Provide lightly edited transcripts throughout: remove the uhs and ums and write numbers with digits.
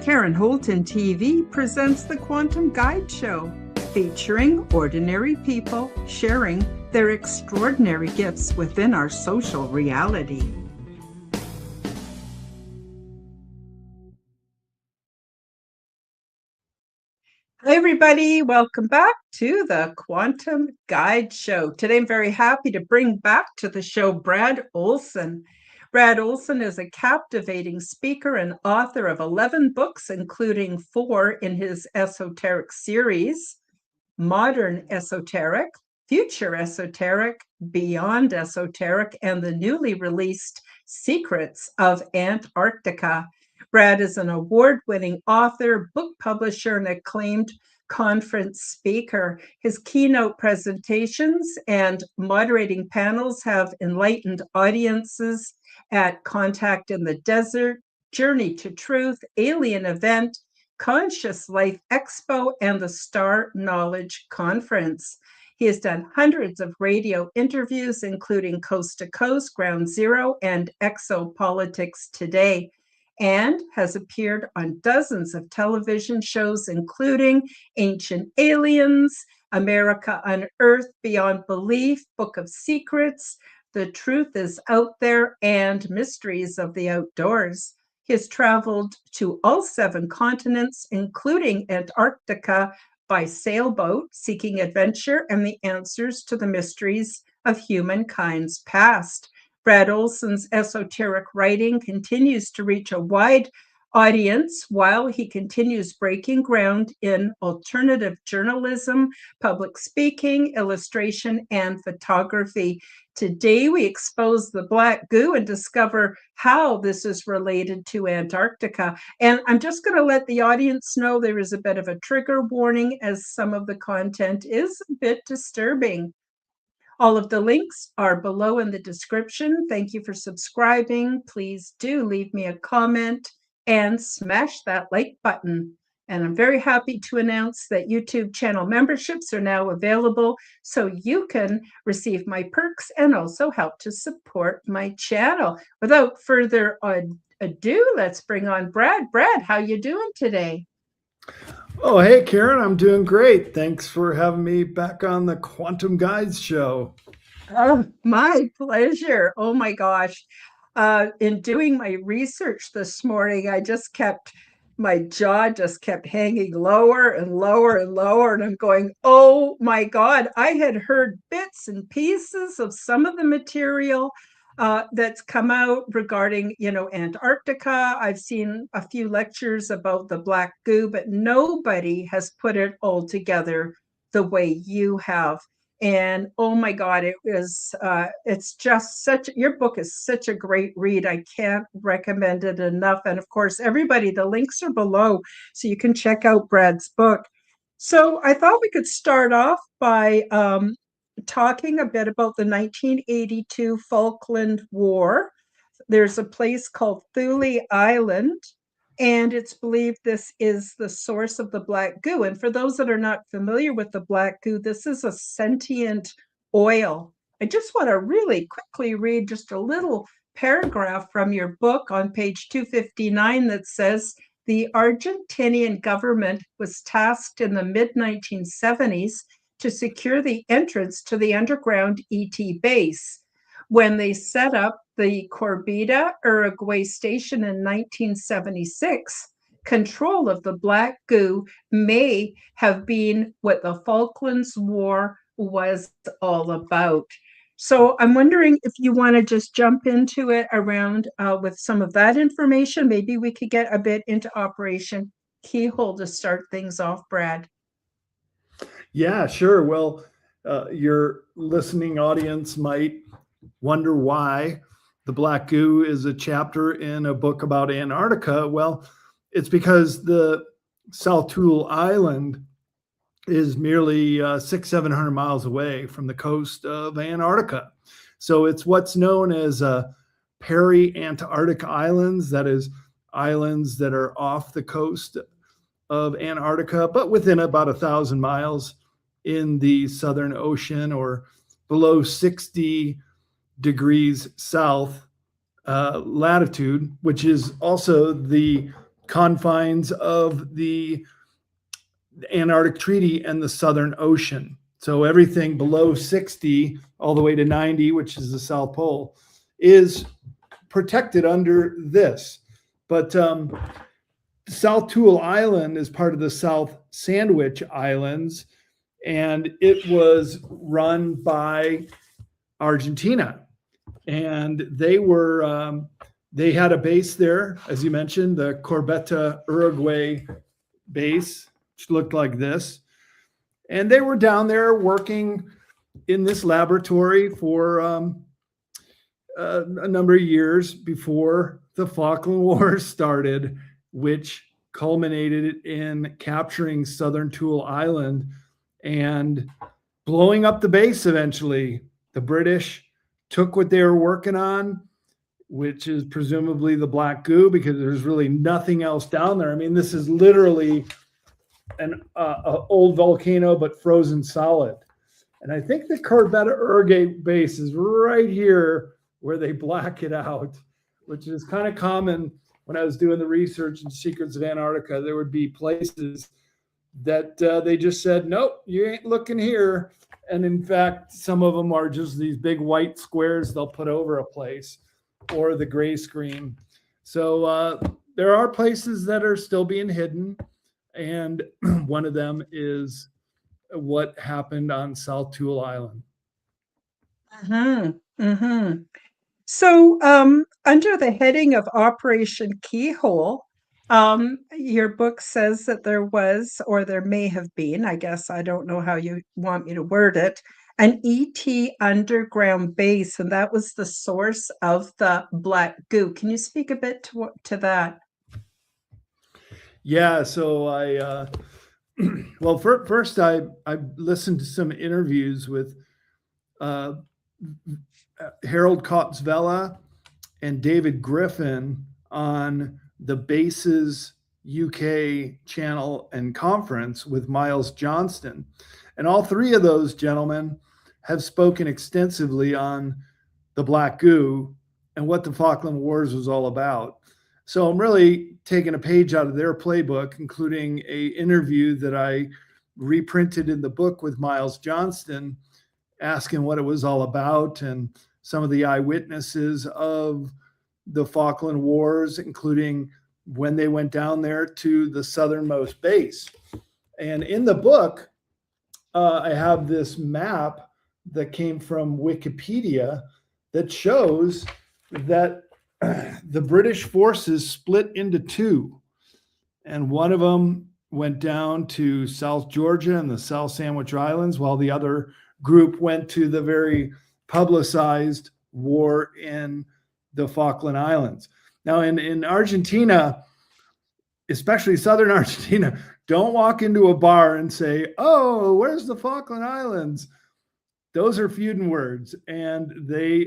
Karen Holton TV presents the Quantum Guide Show, featuring ordinary people sharing their extraordinary gifts within our social reality. Hi, everybody. Welcome back to the Quantum Guide Show. Today, I'm very happy to bring back to the show Brad Olsen. Brad Olsen is a captivating speaker and author of 11 books, including 4 in his esoteric series: Modern Esoteric, Future Esoteric, Beyond Esoteric, and the newly released Secrets of Antarctica. Brad is an award-winning author, book publisher, and acclaimed conference speaker. His keynote presentations and moderating panels have enlightened audiences at Contact in the Desert, Journey to Truth, Alien Event, Conscious Life Expo, and the Star Knowledge Conference. He has done hundreds of radio interviews, including Coast to Coast, Ground Zero, and Exopolitics Today, and has appeared on dozens of television shows, including Ancient Aliens, America Unearthed, Beyond Belief, Book of Secrets, The Truth is Out There, and Mysteries of the Outdoors. He has traveled to all 7 continents, including Antarctica, by sailboat, seeking adventure and the answers to the mysteries of humankind's past. Brad Olsen's esoteric writing continues to reach a wide audience while he continues breaking ground in alternative journalism, public speaking, illustration, and photography. Today, we expose the black goo and discover how this is related to Antarctica. And I'm just going to let the audience know there is a bit of a trigger warning, as some of the content is a bit disturbing. All of the links are below in the description. Thank you for subscribing. Please do leave me a comment and smash that like button. And I'm very happy to announce that YouTube channel memberships are now available, so you can receive my perks and also help to support my channel. Without further ado, let's bring on Brad. Brad, how you doing today? Oh, hey, Karen, I'm doing great. Thanks for having me back on the Quantum Guides show. Oh, my pleasure. Oh my gosh. In doing my research this morning, my jaw just kept hanging lower and lower and lower. And I'm going, oh my God, I had heard bits and pieces of some of the material that's come out regarding, Antarctica. I've seen a few lectures about the black goo, but nobody has put it all together the way you have. And oh my God, it's just your book is such a great read. I can't recommend it enough. And of course, everybody, the links are below, so you can check out Brad's book. So I thought we could start off by talking a bit about the 1982 Falkland War. There's a place called Thule Island, and it's believed this is the source of the black goo. And for those that are not familiar with the black goo, this is a sentient oil. I just want to really quickly read just a little paragraph from your book on page 259 that says, the Argentinian government was tasked in the mid-1970s to secure the entrance to the underground ET base. When they set up the Corbida, Uruguay station in 1976, control of the black goo may have been what the Falklands War was all about. So I'm wondering if you want to just jump into it around with some of that information. Maybe we could get a bit into Operation Keyhole to start things off, Brad. Yeah, sure. Well, your listening audience might wonder why the black goo is a chapter in a book about Antarctica. Well, it's because the South Thule Island is merely 600-700 miles away from the coast of Antarctica. So it's what's known as peri-Antarctic islands, that is, islands that are off the coast of Antarctica, but within about 1,000 miles in the Southern Ocean, or below 60 degrees south latitude, which is also the confines of the Antarctic Treaty and the Southern Ocean. So everything below 60 all the way to 90, which is the South Pole, is protected under this. But South Tool Island is part of the South Sandwich Islands, and it was run by Argentina. And they had a base there, as you mentioned, the Corbeta Uruguay base, which looked like this. And they were down there working in this laboratory for a number of years before the Falkland War started, which culminated in capturing Southern Tool Island and blowing up the base eventually. The British took what they were working on, which is presumably the black goo, because there's really nothing else down there. I mean, this is literally an old volcano, but frozen solid. And I think the Corbeta Uruguay base is right here where they black it out, which is kind of common. When I was doing the research in Secrets of Antarctica, there would be places that they just said, nope, you ain't looking here. And in fact, some of them are just these big white squares they'll put over a place, or the gray screen. So there are places that are still being hidden. And one of them is what happened on South Tool Island. Mm-hmm. Mm-hmm. So under the heading of Operation Keyhole, your book says that there was, or there may have been, I guess, I don't know how you want me to word it, an ET underground base, and that was the source of the black goo. Can you speak a bit to that? Yeah, so well, first I listened to some interviews with Harold Kotzvela and David Griffin on the Bases UK channel and conference with Miles Johnston. And all three of those gentlemen have spoken extensively on the black goo and what the Falkland Wars was all about. So I'm really taking a page out of their playbook, including a interview that I reprinted in the book with Miles Johnston, asking what it was all about and some of the eyewitnesses of the Falkland Wars, including when they went down there to the southernmost base. And in the book, I have this map that came from Wikipedia that shows that the British forces split into two, and one of them went down to South Georgia and the South Sandwich Islands, while the other group went to the very publicized war in the Falkland Islands. Now, in Argentina, especially southern Argentina, don't walk into a bar and say, oh, where's the Falkland Islands? Those are feuding words, and they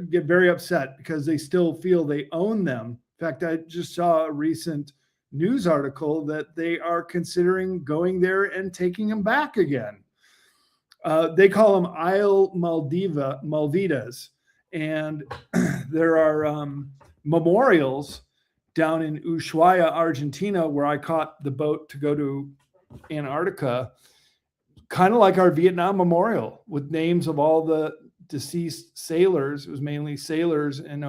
get very upset because they still feel they own them. In fact, I just saw a recent news article that they are considering going there and taking them back again. They call them Isle Malvidas, and there are memorials down in Ushuaia, Argentina, where I caught the boat to go to Antarctica, kind of like our Vietnam Memorial, with names of all the deceased sailors. It was mainly sailors in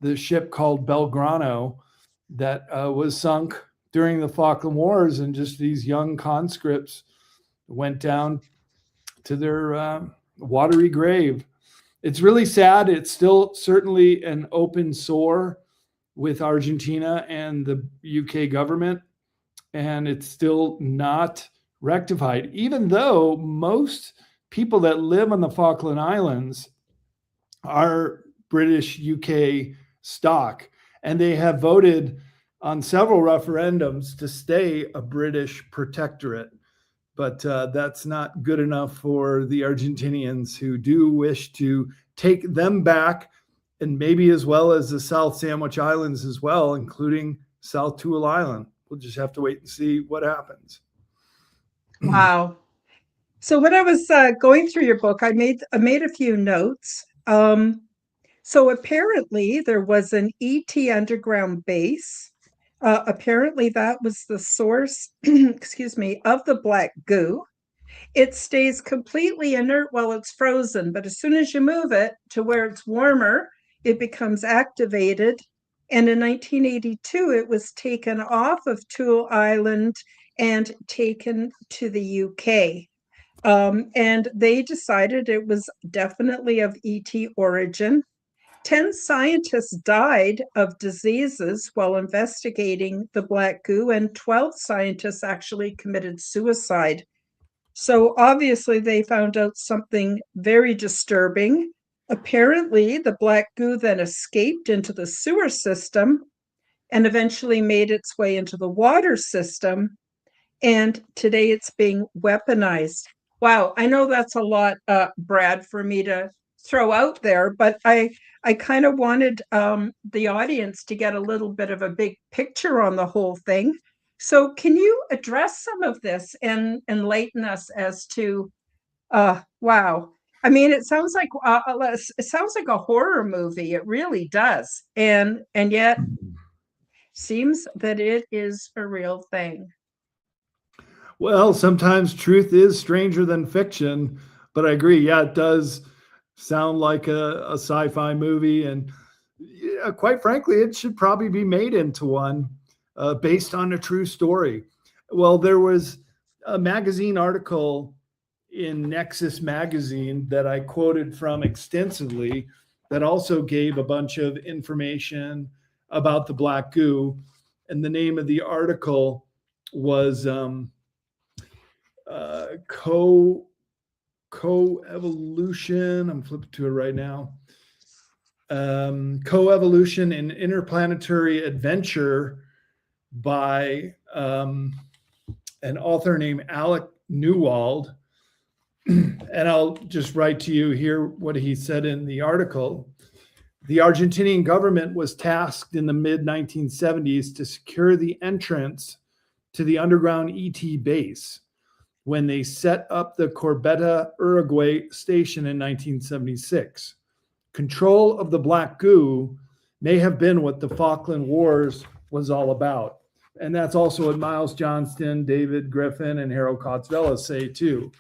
the ship called Belgrano that was sunk during the Falkland Wars, and just these young conscripts went down to their watery grave. It's really sad. It's still certainly an open sore with Argentina and the UK government, and it's still not rectified, even though most people that live on the Falkland Islands are British UK stock, and they have voted on several referendums to stay a British protectorate. But that's not good enough for the Argentinians, who do wish to take them back, and maybe as well as the South Sandwich Islands as well, including South Tool Island. We'll just have to wait and see what happens. Wow. So when I was going through your book, I made a few notes. So apparently there was an ET underground base Apparently, that was the source, excuse me, of the black goo. It stays completely inert while it's frozen, but as soon as you move it to where it's warmer, it becomes activated. And in 1982, it was taken off of Tool Island and taken to the UK. And they decided it was definitely of ET origin. 10 scientists died of diseases while investigating the black goo, and 12 scientists actually committed suicide. So obviously, they found out something very disturbing. Apparently, the black goo then escaped into the sewer system and eventually made its way into the water system. And today it's being weaponized. Wow, I know that's a lot, Brad, for me to throw out there, but I kind of wanted the audience to get a little bit of a big picture on the whole thing. So, can you address some of this and enlighten us as to? Wow, I mean, it sounds like a horror movie. It really does, and yet seems that it is a real thing. Well, sometimes truth is stranger than fiction, but I agree. Yeah, it does sound like a sci-fi movie, and yeah, quite frankly, it should probably be made into one based on a true story. Well, there was a magazine article in Nexus magazine that I quoted from extensively that also gave a bunch of information about the black goo, and the name of the article was co-evolution. I'm flipping to it right now. Co-evolution in interplanetary adventure by an author named Alec Newald. And I'll just write to you here what he said in the article. The Argentinian government was tasked in the mid-1970s to secure the entrance to the underground ET base when they set up the Corbeta, Uruguay station in 1976. Control of the black goo may have been what the Falkland Wars was all about. And that's also what Miles Johnston, David Griffin, and Harold Kotzvela say too,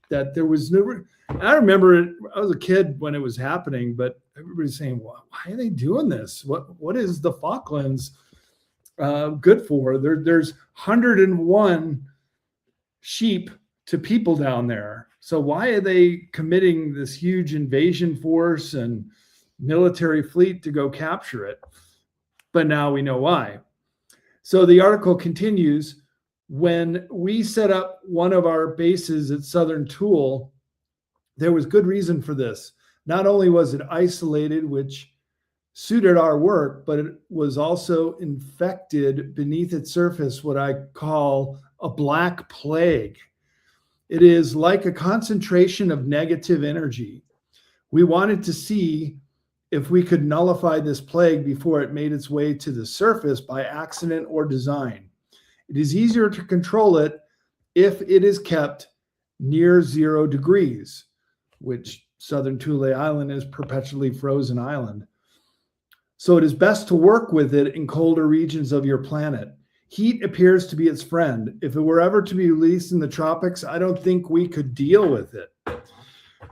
that there was never, I remember I was a kid when it was happening, but everybody's saying, well, why are they doing this? What is the Falklands good for? There's 101 sheep to people down there. So why are they committing this huge invasion force and military fleet to go capture it? But now we know why. So the article continues, when we set up one of our bases at Southern Tool, there was good reason for this. Not only was it isolated, which suited our work, but it was also infected beneath its surface, what I call a black plague. It is like a concentration of negative energy. We wanted to see if we could nullify this plague before it made its way to the surface by accident or design. It is easier to control it if it is kept near 0 degrees, which Southern Thule Island is perpetually frozen island. So it is best to work with it in colder regions of your planet. Heat appears to be its friend. If it were ever to be released in the tropics, I don't think we could deal with it.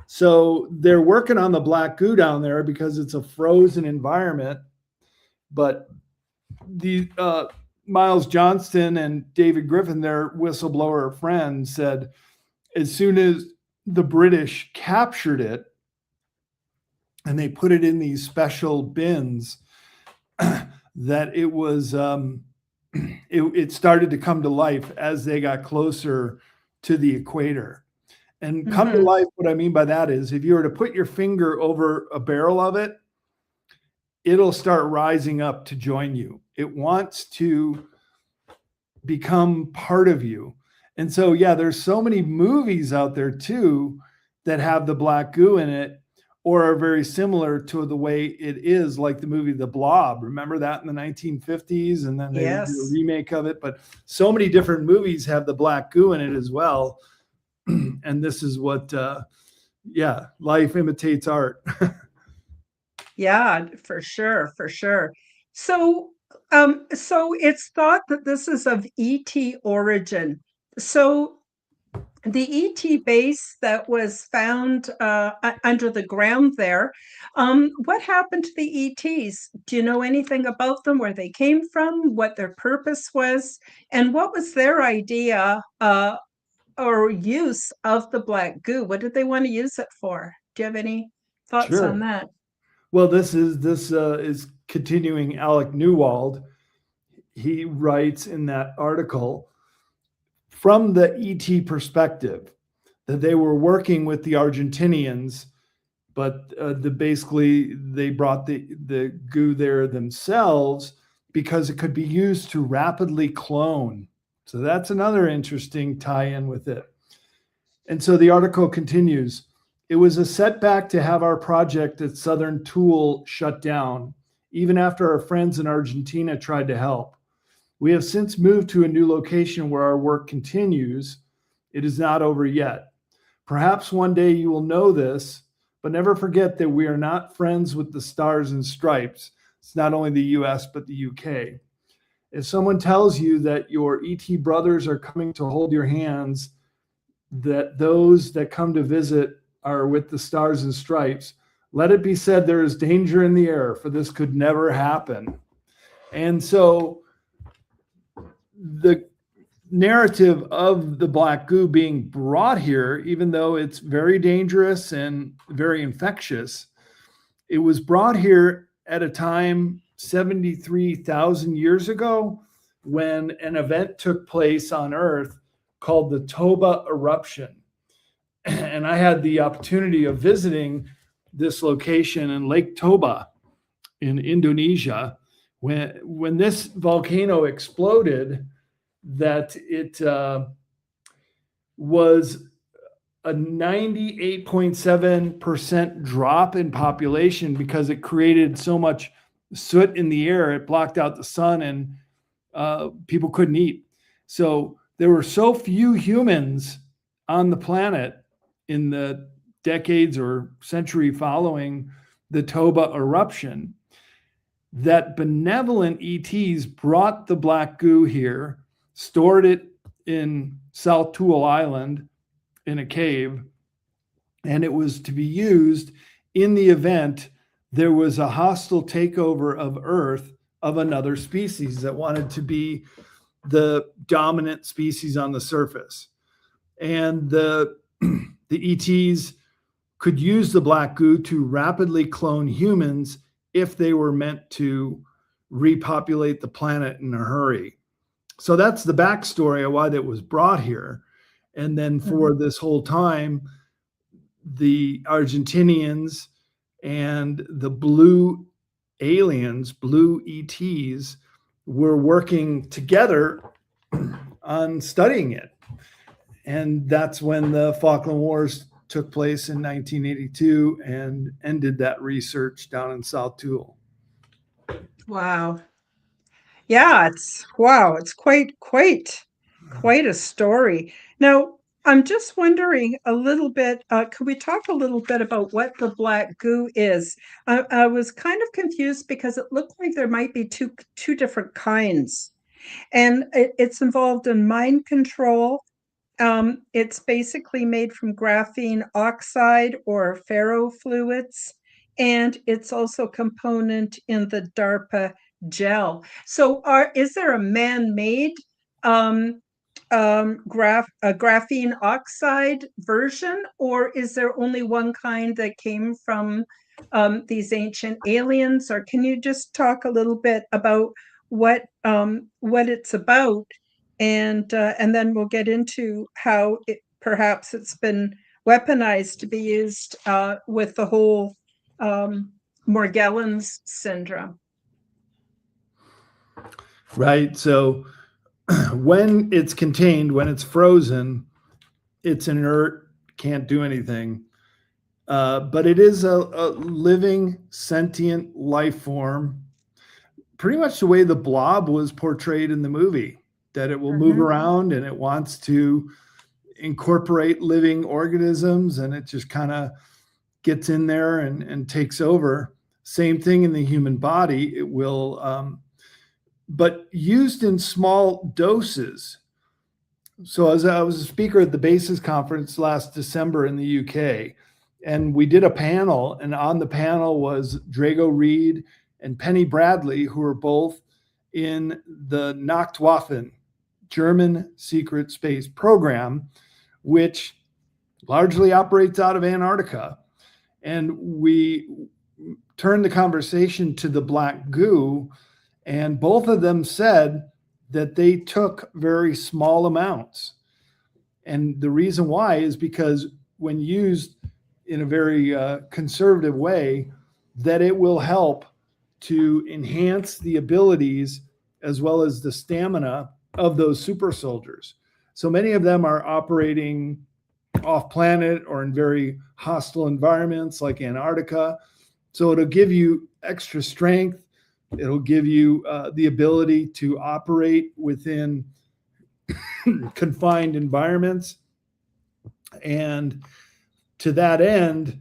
So they're working on the black goo down there because it's a frozen environment. But the Miles Johnston and David Griffin, their whistleblower friend, said as soon as the British captured it and they put it in these special bins, that it was it started to come to life as they got closer to the equator. And come to life, what I mean by that is if you were to put your finger over a barrel of it, it'll start rising up to join you. It wants to become part of you. And so, yeah, there's so many movies out there too that have the black goo in it or are very similar to the way it is, like the movie The Blob. Remember that in the 1950s? And then they did a remake of it. But so many different movies have the black goo in it as well. And this is what, life imitates art. Yeah, for sure, for sure. So So it's thought that this is of ET origin. So the ET base that was found under the ground there, what happened to the ETs? Do you know anything about them, where they came from, what their purpose was, and what was their idea or use of the black goo? What did they want to use it for? Do you have any thoughts on Sure. that? Well, this is continuing Alec Newald. He writes in that article from the ET perspective that they were working with the Argentinians, but basically they brought the goo there themselves because it could be used to rapidly clone. So that's another interesting tie-in with it. And so the article continues. It was a setback to have our project at Southern Tool shut down, even after our friends in Argentina tried to help. We have since moved to a new location where our work continues. It is not over yet. Perhaps one day you will know this, but never forget that we are not friends with the Stars and Stripes. It's not only the US, but the UK. If someone tells you that your ET brothers are coming to hold your hands, that those that come to visit are with the Stars and Stripes, let it be said there is danger in the air, for this could never happen. And so the narrative of the black goo being brought here, even though it's very dangerous and very infectious, it was brought here at a time 73,000 years ago when an event took place on Earth called the Toba eruption. And I had the opportunity of visiting this location in Lake Toba in Indonesia when this volcano exploded, that it was a 98.7% drop in population because it created so much soot in the air. It blocked out the sun and people couldn't eat. So there were so few humans on the planet in the decades or century following the Toba eruption that benevolent ETs brought the black goo here, stored it in South Tool Island in a cave, and it was to be used in the event there was a hostile takeover of Earth of another species that wanted to be the dominant species on the surface. And the ETs could use the black goo to rapidly clone humans if they were meant to repopulate the planet in a hurry. So that's the backstory of why that was brought here. And then for this whole time, the Argentinians and the blue aliens, blue ETs, were working together on studying it. And that's when the Falkland Wars took place in 1982 and ended that research down in South Tool. Wow. Yeah, it's quite a story. Now, I'm just wondering a little bit, could we talk a little bit about what the black goo is? I was kind of confused because it looked like there might be two different kinds, and it's involved in mind control. It's basically made from graphene oxide or ferrofluids, and it's also a component in the DARPA gel. So is there a man-made um, graphene oxide version, or is there only one kind that came from these ancient aliens? Or can you just talk a little bit about what it's about, and then we'll get into how perhaps it's been weaponized to be used with the whole Morgellons syndrome. Right. So when it's contained, when it's frozen, it's inert, can't do anything. But it is a living, sentient life form, pretty much the way the blob was portrayed in the movie, that it will move around and it wants to incorporate living organisms, and it just kind of gets in there and takes over. Same thing in the human body. It will but used in small doses. So I was a speaker at the BASIS conference last December in the UK, and we did a panel, and on the panel was Drago Reed and Penny Bradley, who are both in the Nachtwaffen, German secret space program, which largely operates out of Antarctica. And we turned the conversation to the black goo, and both of them said that they took very small amounts. And the reason why is because when used in a very conservative way, that it will help to enhance the abilities as well as the stamina of those super soldiers. So many of them are operating off planet or in very hostile environments like Antarctica. So it'll give you extra strength. It'll give you the ability to operate within confined environments. And to that end,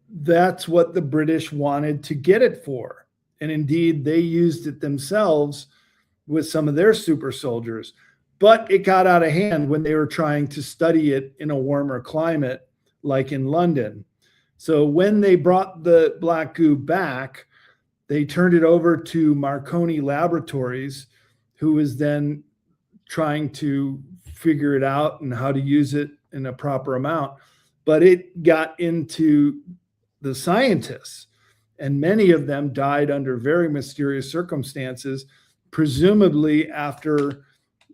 that's what the British wanted to get it for. And indeed, they used it themselves with some of their super soldiers. But it got out of hand when they were trying to study it in a warmer climate, like in London. So when they brought the black goo back, they turned it over to Marconi Laboratories, who was then trying to figure it out and how to use it in a proper amount. But it got into the scientists, and many of them died under very mysterious circumstances, presumably after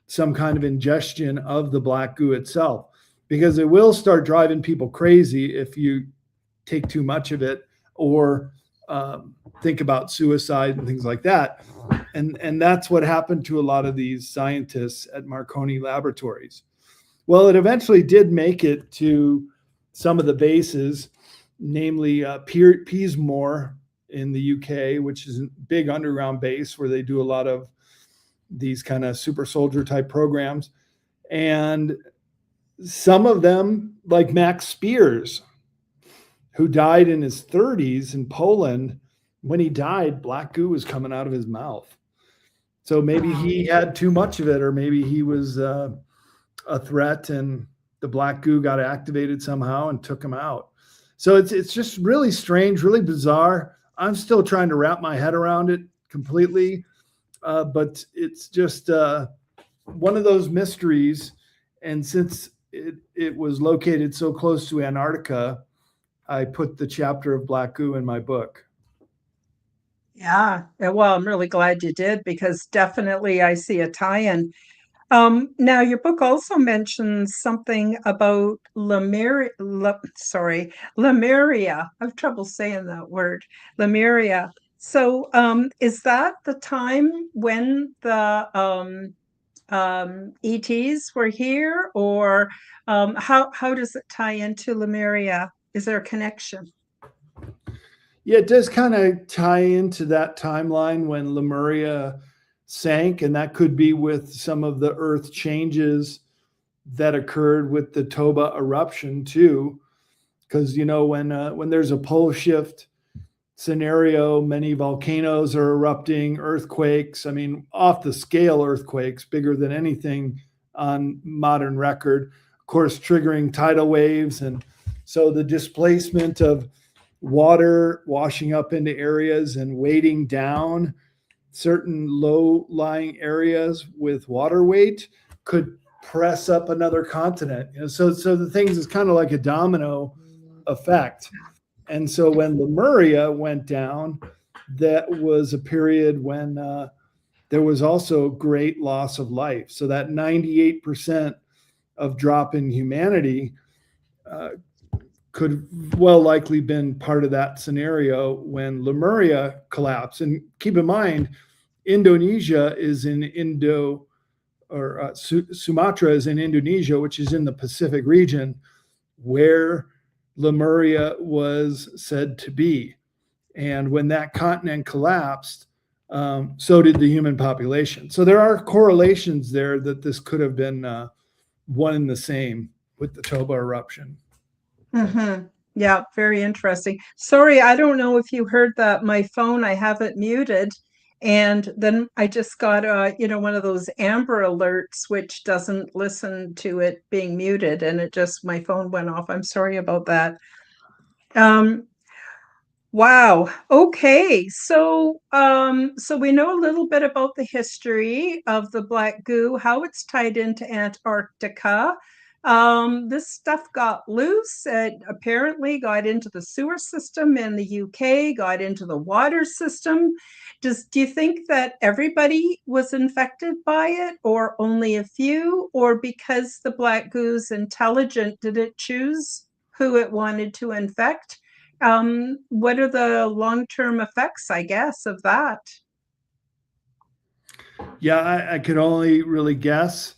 some kind of ingestion of the black goo itself, because it will start driving people crazy if you take too much of it or think about suicide and things like that. And that's what happened to a lot of these scientists at Marconi Laboratories. Well, it eventually did make it to some of the bases, namely Peasmore in the UK, which is a big underground base where they do a lot of these kind of super soldier type programs. And some of them, like Max Spears, who died in his 30s in Poland, when he died, black goo was coming out of his mouth. So maybe he had too much of it, or maybe he was a threat and the black goo got activated somehow and took him out. So it's just really strange, really bizarre. I'm still trying to wrap my head around it completely. But it's just one of those mysteries. And since it was located so close to Antarctica, I put the chapter of black goo in my book. Yeah. Well, I'm really glad you did, because definitely I see a tie-in. Now, your book also mentions something about Lemuria. Lemuria. I have trouble saying that word. Lemuria. So, is that the time when the ETs were here, or how does it tie into Lemuria? Is there a connection? Yeah, it does kind of tie into that timeline when Lemuria sank, and that could be with some of the earth changes that occurred with the Toba eruption too. Because when there's a pole shift scenario, many volcanoes are erupting, earthquakes. I mean, off the scale earthquakes, bigger than anything on modern record. Of course, triggering tidal waves, and so the displacement of water washing up into areas and weighting down certain low-lying areas with water weight could press up another continent. So the things is kind of like a domino effect. And so when Lemuria went down, that was a period when there was also great loss of life. So that 98% of drop in humanity could well likely been part of that scenario when Lemuria collapsed. And keep in mind, Indonesia is in Sumatra is in Indonesia, which is in the Pacific region, where Lemuria was said to be. And when that continent collapsed, so did the human population. So there are correlations there that this could have been one and the same with the Toba eruption. Mm-hmm. Yeah, very interesting. Sorry, I don't know if you heard that. My phone, I have it muted, And then I just got one of those Amber alerts, which doesn't listen to it being muted, and my phone went off. I'm sorry about that. Wow. Okay. So we know a little bit about the history of the black goo, how it's tied into Antarctica. This stuff got loose. It apparently got into the sewer system in the UK, got into the water system. Do you think that everybody was infected by it, or only a few? Or because the black goo's intelligent, did it choose who it wanted to infect? What are the long-term effects, I guess, of that? Yeah, I could only really guess,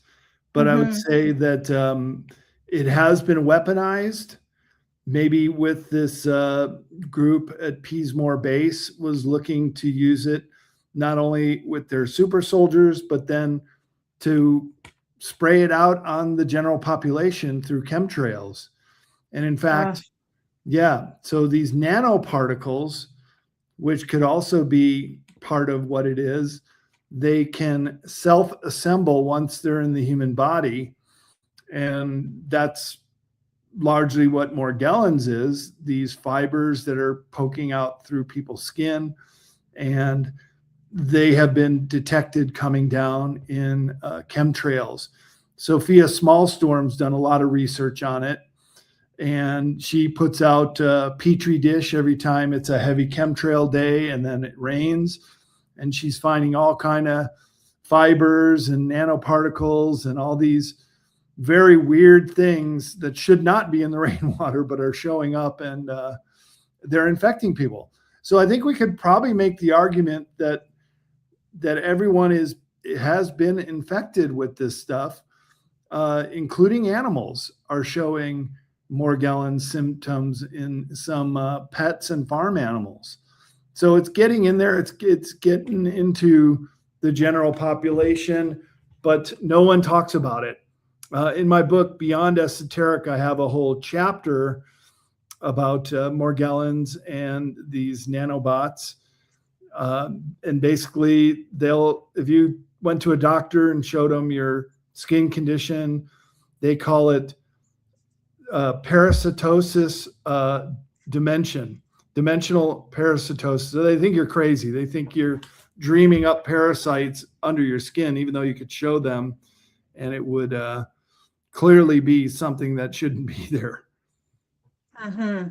but I would say that it has been weaponized. Maybe with this group at Peasmore Base was looking to use it not only with their super soldiers, but then to spray it out on the general population through chemtrails. And in fact, yeah, so these nanoparticles, which could also be part of what it is, they can self-assemble once they're in the human body. And that's largely what Morgellons is, these fibers that are poking out through people's skin. And they have been detected coming down in chemtrails. Sophia Smallstorm's done a lot of research on it. And she puts out a Petri dish every time it's a heavy chemtrail day and then it rains. And she's finding all kind of fibers and nanoparticles and all these very weird things that should not be in the rainwater, but are showing up, and they're infecting people. So I think we could probably make the argument that everyone has been infected with this stuff, including animals are showing Morgellons symptoms in some pets and farm animals. So it's getting in there. It's getting into the general population, but no one talks about it. In my book, Beyond Esoteric, I have a whole chapter about Morgellons and these nanobots. And basically, if you went to a doctor and showed them your skin condition, they call it parasitosis dimensional parasitosis. So they think you're crazy. They think you're dreaming up parasites under your skin, even though you could show them and it would clearly be something that shouldn't be there. I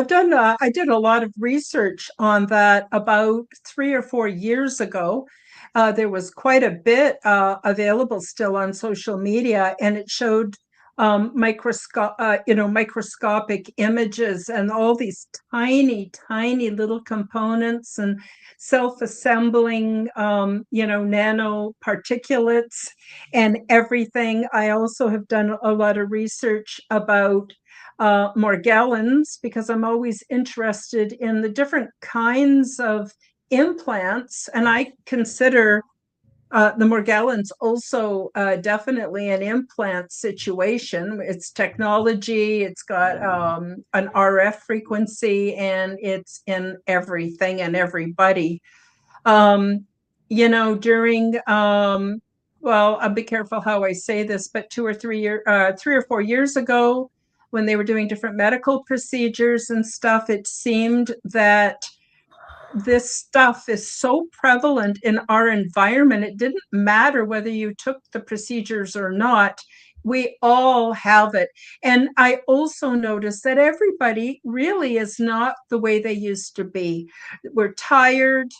did a lot of research on that about 3 or 4 years ago. There was quite a bit available still on social media, and it showed microscopic images and all these tiny, tiny little components and self-assembling, nanoparticulates and everything. I also have done a lot of research about Morgellons, because I'm always interested in the different kinds of implants, and I consider the Morgellons also definitely an implant situation. It's technology, it's got an RF frequency, and it's in everything and everybody. During well, I'll be careful how I say this, but 3 or 4 years ago, when they were doing different medical procedures and stuff, it seemed that this stuff is so prevalent in our environment. It didn't matter whether you took the procedures or not. We all have it. And I also noticed that everybody really is not the way they used to be. We're tired.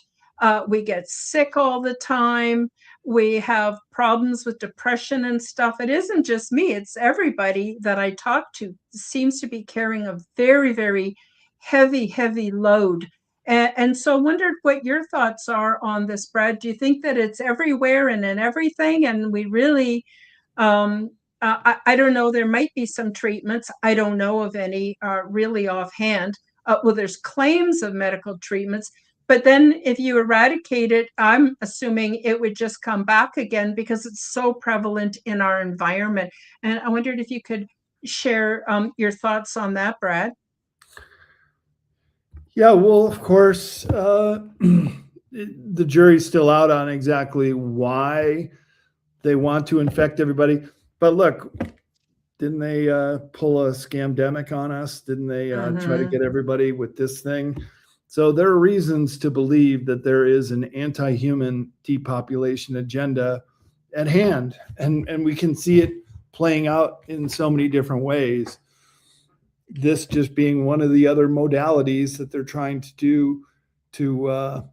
We get sick all the time. We have problems with depression and stuff. It isn't just me, it's everybody that I talk to seems to be carrying a very, very heavy, heavy load. And so I wondered what your thoughts are on this, Brad. Do you think that it's everywhere and in everything? And we really, I don't know, there might be some treatments. I don't know of any really offhand. Well, there's claims of medical treatments, but then if you eradicate it, I'm assuming it would just come back again because it's so prevalent in our environment. And I wondered if you could share your thoughts on that, Brad. Yeah, well, of course, the jury's still out on exactly why they want to infect everybody. But look, didn't they pull a scamdemic on us? Didn't they try to get everybody with this thing? So there are reasons to believe that there is an anti-human depopulation agenda at hand, and we can see it playing out in so many different ways. This just being one of the other modalities that they're trying to do to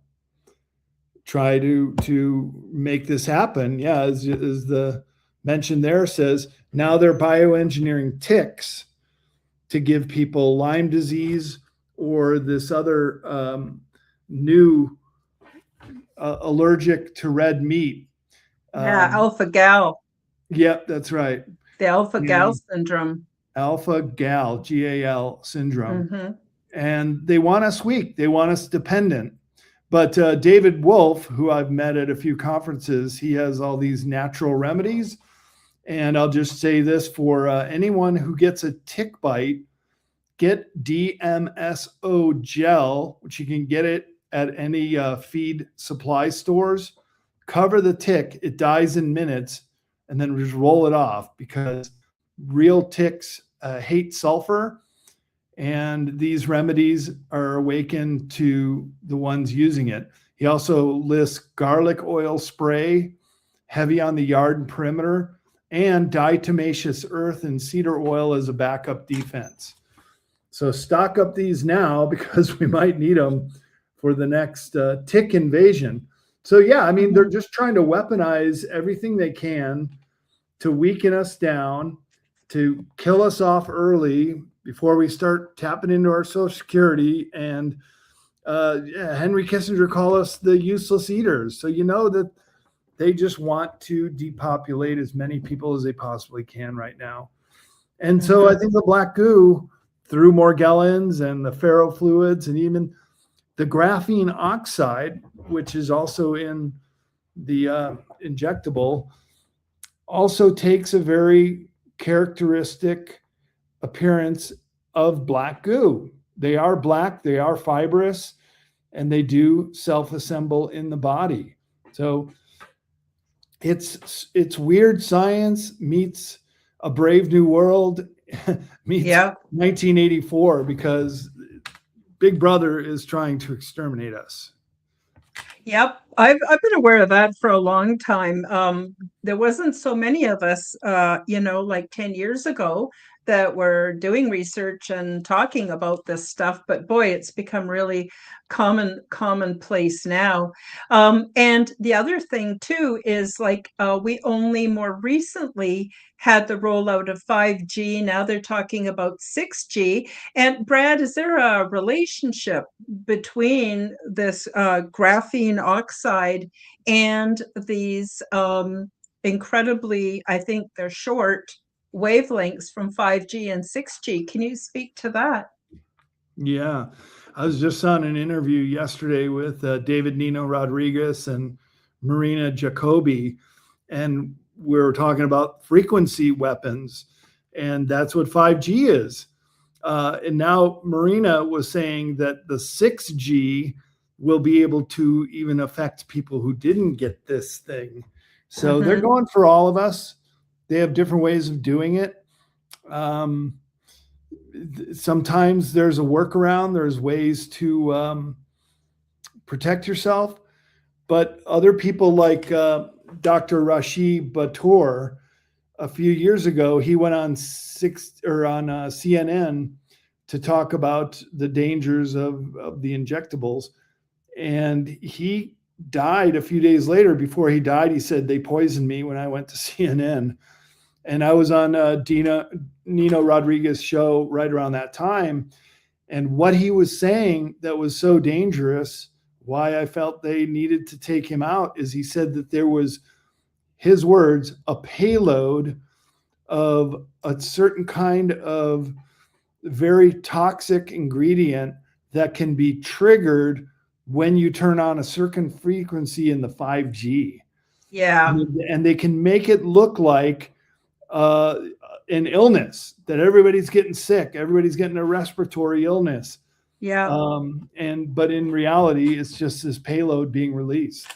try to make this happen. Yeah, as the mention there says, now they're bioengineering ticks to give people Lyme disease or this other new allergic to red meat. Alpha-gal. Yep, that's right. The alpha-gal syndrome. Alpha-gal, GAL syndrome. And they want us weak. They want us dependent. But David Wolf, who I've met at a few conferences, he has all these natural remedies. And I'll just say this for anyone who gets a tick bite, get DMSO gel, which you can get it at any feed supply stores. Cover the tick. It dies in minutes, and then just roll it off, because real ticks hate sulfur. And these remedies are awakened to the ones using it. He also lists garlic oil spray, heavy on the yard and perimeter, and diatomaceous earth and cedar oil as a backup defense. So stock up these now, because we might need them for the next tick invasion. So yeah, I mean, they're just trying to weaponize everything they can to weaken us down, to kill us off early before we start tapping into our Social Security. And Henry Kissinger called us the useless eaters. So you know that they just want to depopulate as many people as they possibly can right now. And so I think the black goo, through Morgellons and the ferrofluids and even the graphene oxide, which is also in the injectable, also takes a very characteristic appearance of black goo. They are black, they are fibrous, and they do self-assemble in the body. So it's weird science meets a brave new world meets 1984, because Big Brother is trying to exterminate us. Yep, I've been aware of that for a long time. There wasn't so many of us, like 10 years ago, that were doing research and talking about this stuff. But boy, it's become really commonplace now. And the other thing too is, like, we only more recently had the rollout of 5G. Now they're talking about 6G. And Brad, is there a relationship between this graphene oxide and these incredibly, I think they're short wavelengths from 5G and 6G? Can you speak to that? Yeah, I was just on an interview yesterday with David Nino Rodriguez and Marina Jacobi, and we were talking about frequency weapons, and that's what 5G is. And now Marina was saying that the 6G will be able to even affect people who didn't get this thing. So they're going for all of us. They have different ways of doing it. Sometimes there's a workaround. There's ways to protect yourself. But other people like Dr. Rashi Bator, a few years ago, he went on CNN to talk about the dangers of the injectables. And he died a few days later. Before he died, he said, they poisoned me when I went to CNN. And I was on Nino Rodriguez's show right around that time. And what he was saying that was so dangerous, why I felt they needed to take him out, is he said that there was, his words, a payload of a certain kind of very toxic ingredient that can be triggered when you turn on a certain frequency in the 5G. Yeah. And they can make it look like an illness, that everybody's getting sick, everybody's getting a respiratory illness. Yeah. But in reality, it's just this payload being released.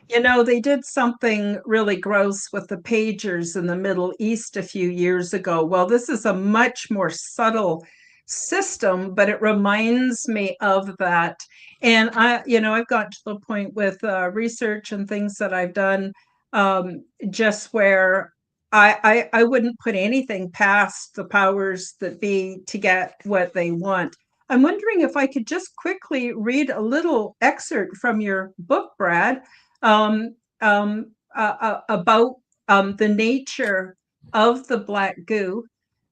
They did something really gross with the pagers in the Middle East a few years ago. Well, this is a much more subtle system, but it reminds me of that. And I've got to the point with research and things that I've done, just where I wouldn't put anything past the powers that be to get what they want. I'm wondering if I could just quickly read a little excerpt from your book, Brad, um, about the nature of the black goo.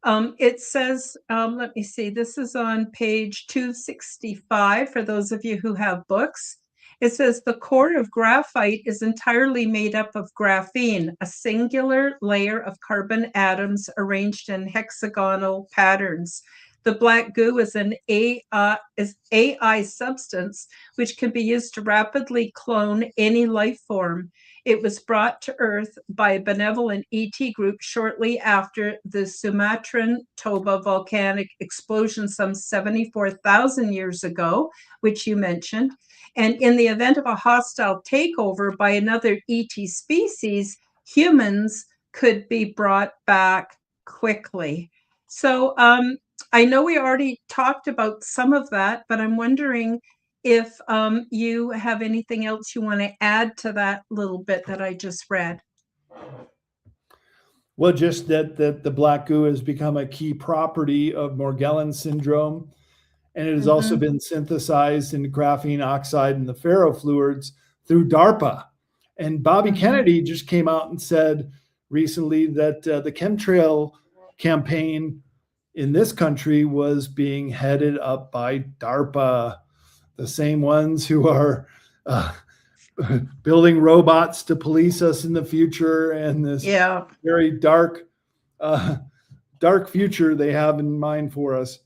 It says, let me see, this is on page 265 for those of you who have books. It says the core of graphite is entirely made up of graphene, a singular layer of carbon atoms arranged in hexagonal patterns. The black goo is an AI substance which can be used to rapidly clone any life form. It was brought to Earth by a benevolent ET group shortly after the Sumatran Toba volcanic explosion some 74,000 years ago, which you mentioned. And in the event of a hostile takeover by another ET species, humans could be brought back quickly. So I know we already talked about some of that, but I'm wondering if you have anything else you want to add to that little bit that I just read. Well, just that the black goo has become a key property of Morgellons syndrome, and it has also been synthesized in graphene oxide and the ferrofluids through DARPA. And Bobby Kennedy just came out and said recently that the chemtrail campaign in this country was being headed up by DARPA, the same ones who are building robots to police us in the future, and this very dark future they have in mind for us.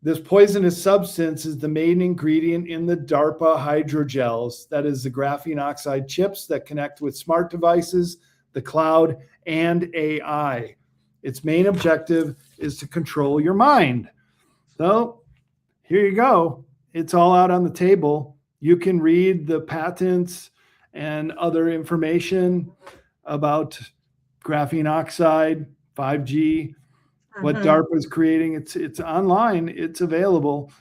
This poisonous substance is the main ingredient in the DARPA hydrogels. That is the graphene oxide chips that connect with smart devices, the cloud, and AI. Its main objective is to control your mind. So here you go. It's all out on the table. You can read the patents and other information about graphene oxide, 5G, what DARPA is creating. It's online, it's available,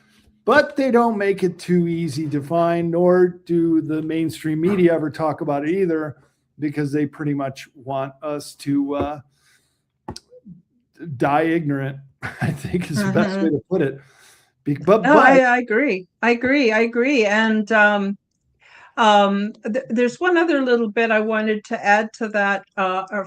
but they don't make it too easy to find, nor do the mainstream media ever talk about it either, because they pretty much want us to die ignorant, I think is the best way to put it. I agree. And there's one other little bit I wanted to add to that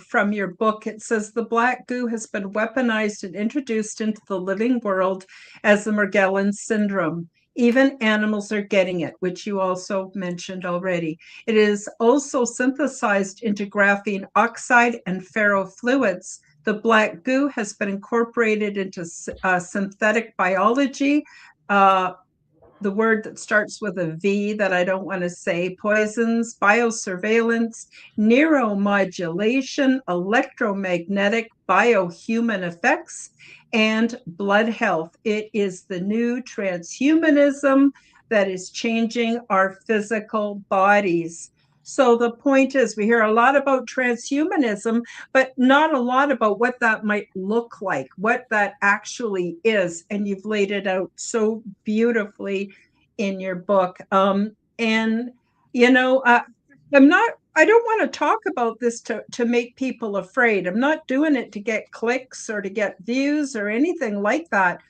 from your book. It says the black goo has been weaponized and introduced into the living world as the Morgellons syndrome. Even animals are getting it, which you also mentioned already. It is also synthesized into graphene oxide and ferrofluids. The black goo has been incorporated into synthetic biology, the word that starts with a V that I don't want to say, poisons, biosurveillance, neuromodulation, electromagnetic, biohuman effects, and blood health. It is the new transhumanism that is changing our physical bodies. So the point is, we hear a lot about transhumanism, but not a lot about what that might look like, what that actually is. And you've laid it out so beautifully in your book. I don't want to talk about this to make people afraid. I'm not doing it to get clicks or to get views or anything like that.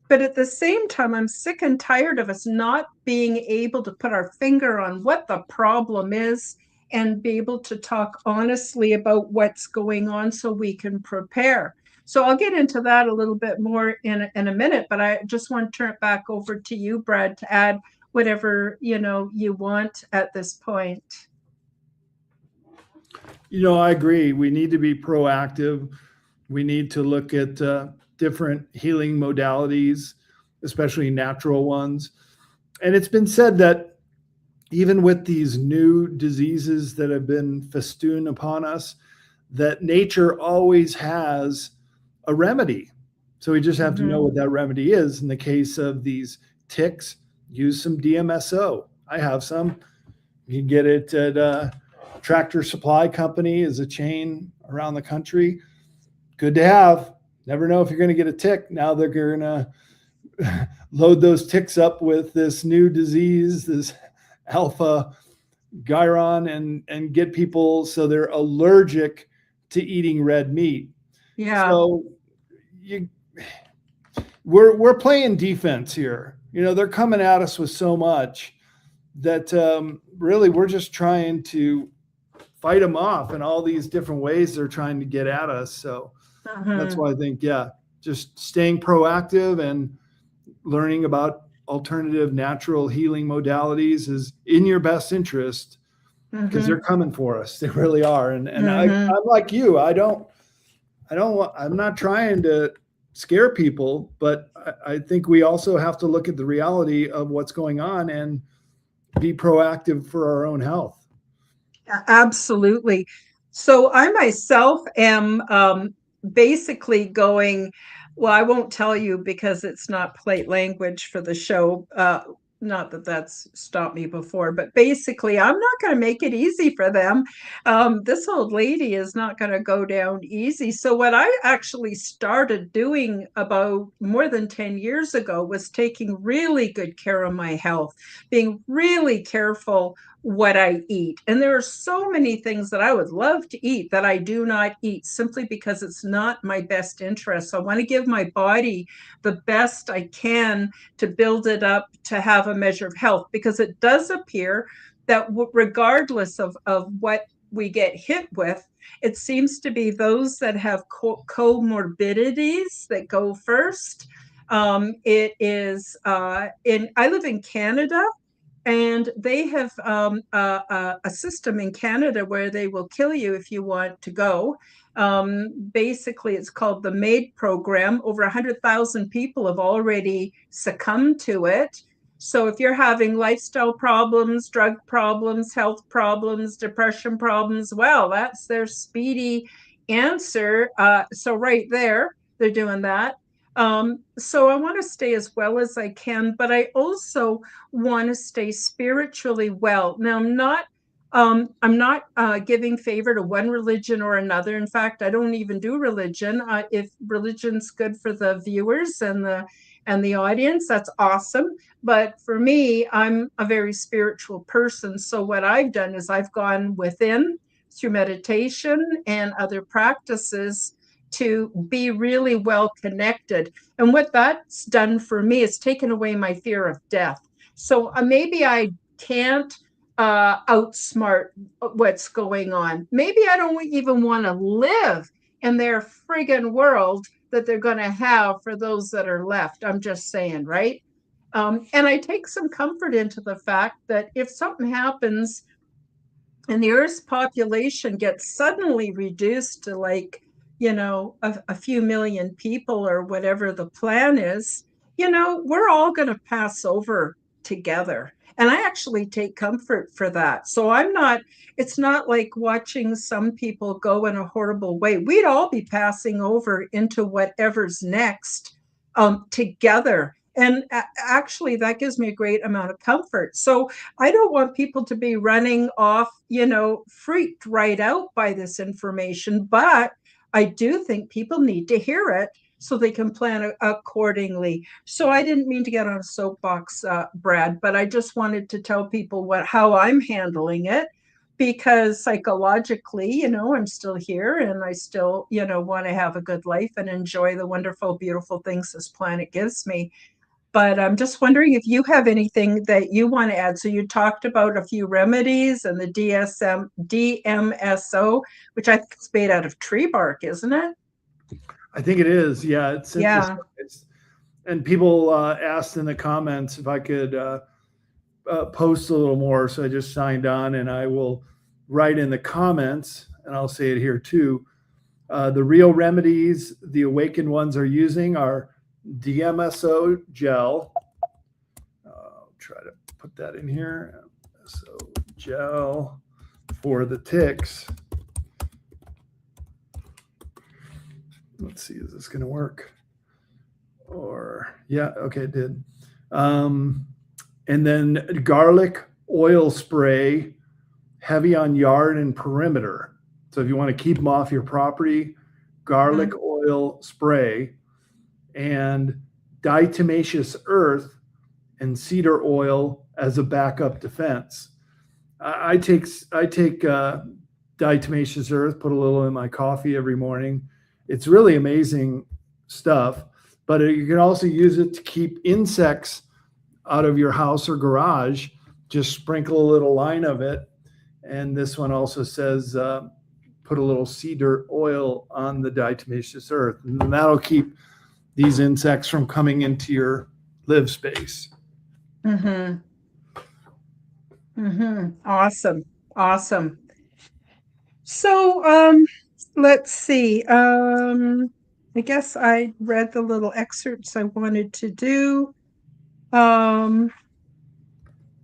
But at the same time, I'm sick and tired of us not being able to put our finger on what the problem is and be able to talk honestly about what's going on so we can prepare. So I'll get into that a little bit more in a minute, but I just want to turn it back over to you, Brad, to add whatever you want at this point. I agree. We need to be proactive. We need to look at different healing modalities, especially natural ones. And it's been said that even with these new diseases that have been festooned upon us, that nature always has a remedy. So we just have to know what that remedy is. In the case of these ticks, use some DMSO. I have some. You can get it at Tractor Supply Company is a chain around the country. Good to have. Never know if you're going to get a tick. Now they're going to load those ticks up with this new disease, this alpha gyron, and get people so they're allergic to eating red meat. Yeah. So we're playing defense here. They're coming at us with so much that really we're just trying to fight them off in all these different ways they're trying to get at us. So that's why I think, just staying proactive and learning about alternative natural healing modalities is in your best interest, because they're coming for us. They really are. And I'm like you. I'm not trying to scare people, but I think we also have to look at the reality of what's going on and be proactive for our own health. Absolutely. So I myself am basically going, well, I won't tell you because it's not polite language for the show. Not that that's stopped me before, but basically, I'm not going to make it easy for them. This old lady is not going to go down easy. So, what I actually started doing about more than 10 years ago was taking really good care of my health, being really careful what I eat. And there are so many things that I would love to eat that I do not eat simply because it's not my best interest. So I want to give my body the best I can to build it up to have a measure of health, because it does appear that regardless of what we get hit with, it seems to be those that have comorbidities that go first. It is I live in Canada, and they have a system in Canada where they will kill you if you want to go. Basically, it's called the MAID program. Over 100,000 people have already succumbed to it. So if you're having lifestyle problems, drug problems, health problems, depression problems, well, that's their speedy answer. So right there, they're doing that. So I want to stay as well as I can, but I also want to stay spiritually well. Now, I'm not giving favor to one religion or another. In fact, I don't even do religion. If religion's good for the viewers and the audience, that's awesome. But for me, I'm a very spiritual person. So what I've done is I've gone within through meditation and other practices to be really well connected. And what that's done for me is taken away my fear of death. So maybe I can't outsmart what's going on. Maybe I don't even want to live in their friggin' world that they're going to have for those that are left. I'm just saying, right? And I take some comfort into the fact that if something happens and the Earth's population gets suddenly reduced to a few million people or whatever the plan is, we're all going to pass over together. And I actually take comfort for that. So it's not like watching some people go in a horrible way. We'd all be passing over into whatever's next together. And actually, that gives me a great amount of comfort. So I don't want people to be running off, freaked right out by this information, but I do think people need to hear it so they can plan accordingly. So I didn't mean to get on a soapbox, Brad, but I just wanted to tell people how I'm handling it, because psychologically, I'm still here and I still, want to have a good life and enjoy the wonderful, beautiful things this planet gives me. But I'm just wondering if you have anything that you want to add. So you talked about a few remedies and the DMSO, which I think is made out of tree bark, isn't it? I think it is. Yeah, it's synthesized. Yeah. And people asked in the comments if I could post a little more. So I just signed on, and I will write in the comments, and I'll say it here too. The real remedies the awakened ones are using are DMSO gel. I'll try to put that in here. So gel for the ticks. Let's see, is this going to work? Yeah, okay, it did. And then garlic oil spray, heavy on yard and perimeter. So if you want to keep them off your property, garlic oil spray, and diatomaceous earth and cedar oil as a backup defense. I take diatomaceous earth, put a little in my coffee every morning. It's really amazing stuff, but you can also use it to keep insects out of your house or garage. Just sprinkle a little line of it. And this one also says, put a little cedar oil on the diatomaceous earth, and that'll keep these insects from coming into your live space. Awesome. So let's see. I guess I read the little excerpts I wanted to do.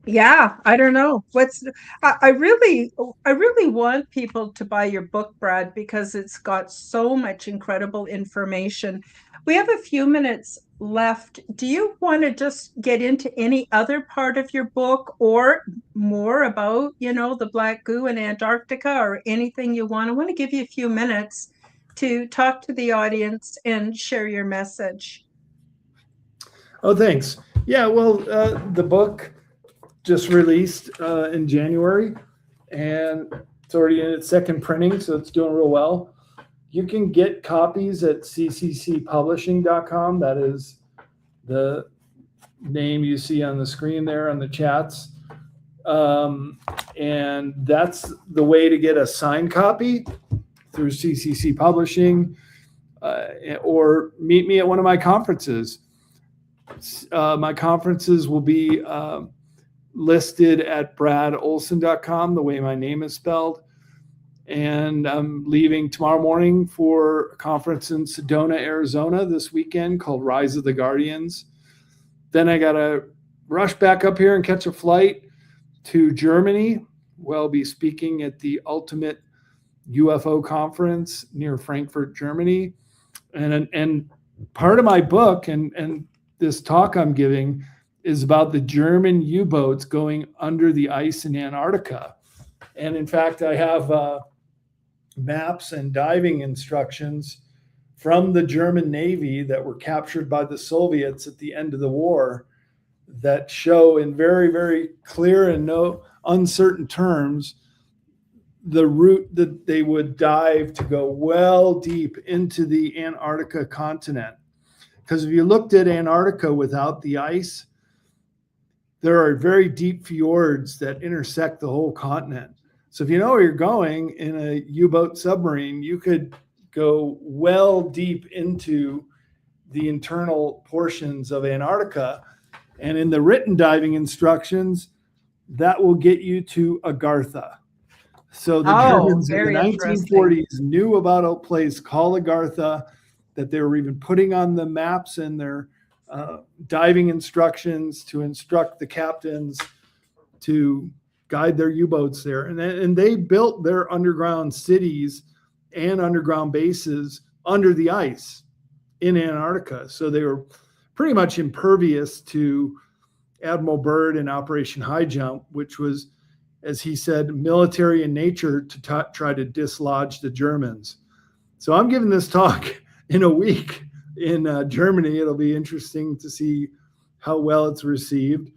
Yeah, I don't know. I really want people to buy your book, Brad, because it's got so much incredible information. We have a few minutes left. Do you want to just get into any other part of your book or more about, the black goo in Antarctica or anything you want? I want to give you a few minutes to talk to the audience and share your message. Oh, thanks. Yeah, well, the book just released in January, and it's already in its second printing, so it's doing real well. You can get copies at cccpublishing.com. That is the name you see on the screen there on the chats. And that's the way to get a signed copy, through CCC Publishing, or meet me at one of my conferences. My conferences will be listed at bradolsen.com, the way my name is spelled. And I'm leaving tomorrow morning for a conference in Sedona, Arizona this weekend called Rise of the Guardians. Then I got to rush back up here and catch a flight to Germany. We'll be speaking at the Ultimate UFO Conference near Frankfurt, Germany. And part of my book and this talk I'm giving is about the German U-boats going under the ice in Antarctica. And in fact, I have maps and diving instructions from the German Navy that were captured by the Soviets at the end of the war that show in very, very clear and no uncertain terms the route that they would dive to go well deep into the Antarctica continent. Because if you looked at Antarctica without the ice, there are very deep fjords that intersect the whole continent. So if you know where you're going in a U-boat submarine, you could go well deep into the internal portions of Antarctica. And in the written diving instructions, that will get you to Agartha. So the Germans in the 1940s knew about a place called Agartha that they were even putting on the maps and their diving instructions to instruct the captains to guide their U-boats there. And they built their underground cities and underground bases under the ice in Antarctica. So they were pretty much impervious to Admiral Byrd and Operation High Jump, which was, as he said, military in nature to try to dislodge the Germans. So I'm giving this talk in a week in Germany. It'll be interesting to see how well it's received.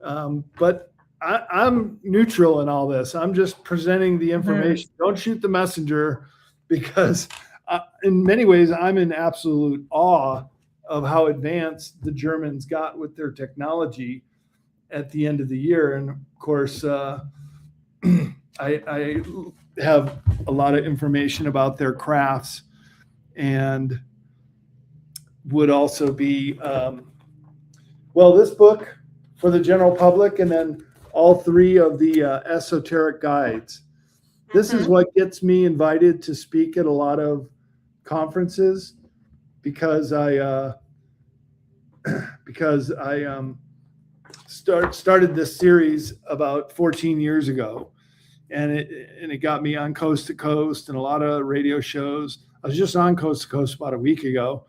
But I'm neutral in all this. I'm just presenting the information. Don't shoot the messenger, because in many ways, I'm in absolute awe of how advanced the Germans got with their technology at the end of the year. And of course, I have a lot of information about their crafts, and would also be, this book for the general public, and then all three of the esoteric guides. This is what gets me invited to speak at a lot of conferences, because I started this series about 14 years ago, and it got me on Coast to Coast and a lot of radio shows. I was just on Coast to Coast about a week ago,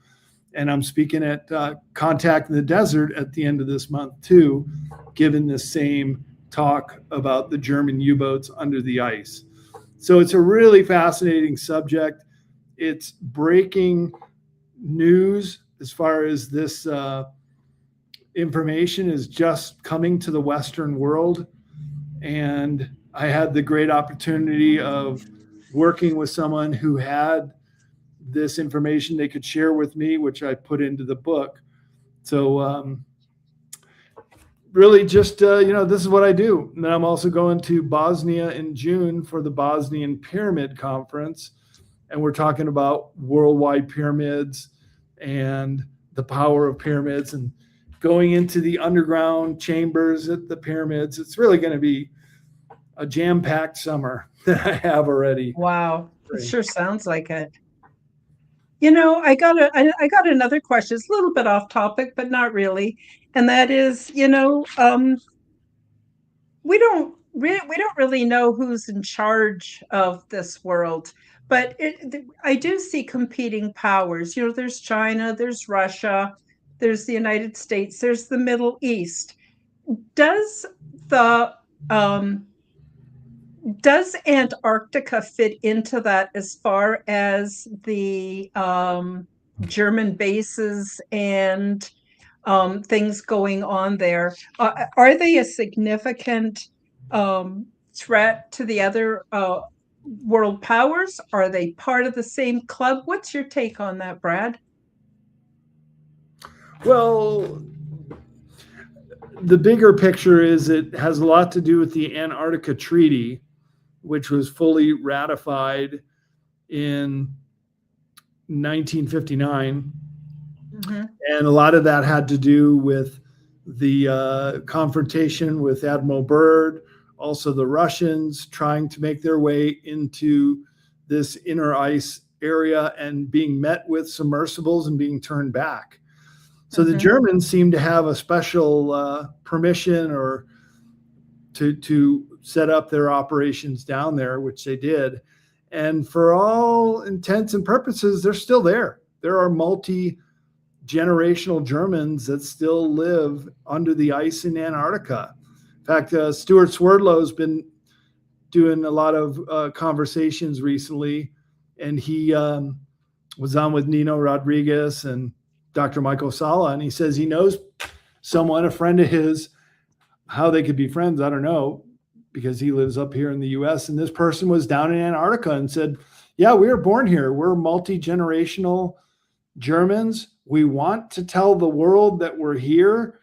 And I'm speaking at Contact in the Desert at the end of this month too, giving the same talk about the German U-boats under the ice. So it's a really fascinating subject. It's breaking news as far as this information is just coming to the Western world. And I had the great opportunity of working with someone who had this information they could share with me, which I put into the book. So really just, this is what I do. And then I'm also going to Bosnia in June for the Bosnian Pyramid Conference. And we're talking about worldwide pyramids and the power of pyramids and going into the underground chambers at the pyramids. It's really going to be a jam-packed summer that I have already. Wow, it sure sounds like it. I got another question. It's a little bit off topic, but not really. And that is, we don't really know who's in charge of this world, but I do see competing powers. There's China, there's Russia, there's the United States, there's the Middle East. Does the does Antarctica fit into that as far as the German bases and things going on there? Are they a significant threat to the other world powers? Are they part of the same club? What's your take on that, Brad? Well, the bigger picture is it has a lot to do with the Antarctica Treaty, which was fully ratified in 1959. Mm-hmm. And a lot of that had to do with the confrontation with Admiral Byrd, also the Russians trying to make their way into this inner ice area and being met with submersibles and being turned back. So the Germans seem to have a special permission or to set up their operations down there, which they did. And for all intents and purposes, they're still there. There are multi-generational Germans that still live under the ice in Antarctica. In fact, Stuart Swerdlow's been doing a lot of conversations recently, and he was on with Nino Rodriguez and Dr. Michael Sala, and he says he knows someone, a friend of his. How they could be friends, I don't know, because he lives up here in the US. And this person was down in Antarctica and said, yeah, we were born here. We're multi-generational Germans. We want to tell the world that we're here,